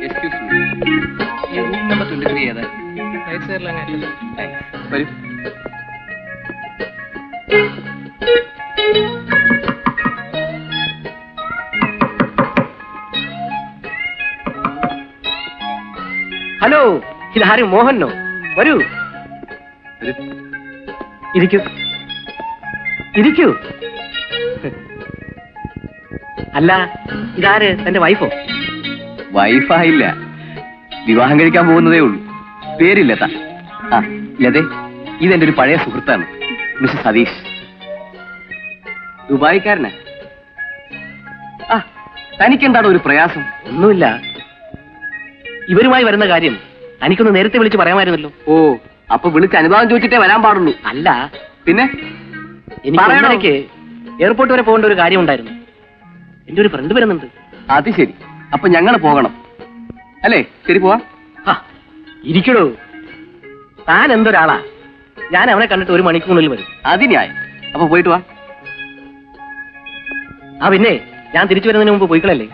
Excuse me. ഈ room number 23 ഏതാ? Right side ലാണ്. വരൂ. ഹലോ, ഇതാരും മോഹനോ? വരൂ. ഇരിക്കൂ. ഇരിക്കൂ. അല്ല, ഇതാര്? തന്റെ വൈഫോ? വൈഫായില്ല, വിവാഹം കഴിക്കാൻ പോകുന്നതേ ഉള്ളൂ. പേരില്ല താ. ആ ലതേ, ഇതെന്റെ ഒരു പഴയ സുഹൃത്താണ്, മിസ്റ്റർ സതീഷ്. ദുബായിക്കാരനാ. ആ, തനിക്കെന്താണ് ഒരു പ്രയാസം? ഒന്നുമില്ല. ഇവരുമായി വരുന്ന കാര്യം തനിക്കൊന്ന് നേരത്തെ വിളിച്ച് പറയാമായിരുന്നല്ലോ. ഓ, അപ്പൊ വിളിച്ച് അനുഭവം ചോദിച്ചിട്ടേ വരാൻ പാടുള്ളൂ. അല്ല, പിന്നെ എനിക്ക് എയർപോർട്ട് വരെ പോകേണ്ട ഒരു കാര്യം ഉണ്ടായിരുന്നു. എന്റെ ഒരു ഫ്രണ്ട് വരുന്നുണ്ട്. അത് ശരി, അപ്പൊ ഞങ്ങൾ പോകണം അല്ലേ? ശരി, പോവാ. ഇരിക്കണോ, താൻ എന്തൊരാളാ? ഞാൻ അവനെ കണ്ടിട്ട് 1 മണിക്കൂറിനുള്ളിൽ വരും. അതിനായി, അപ്പൊ പോയിട്ട് വാ. പിന്നെ ഞാൻ തിരിച്ചു വരുന്നതിന് മുമ്പ് പോയിക്കളല്ലേ?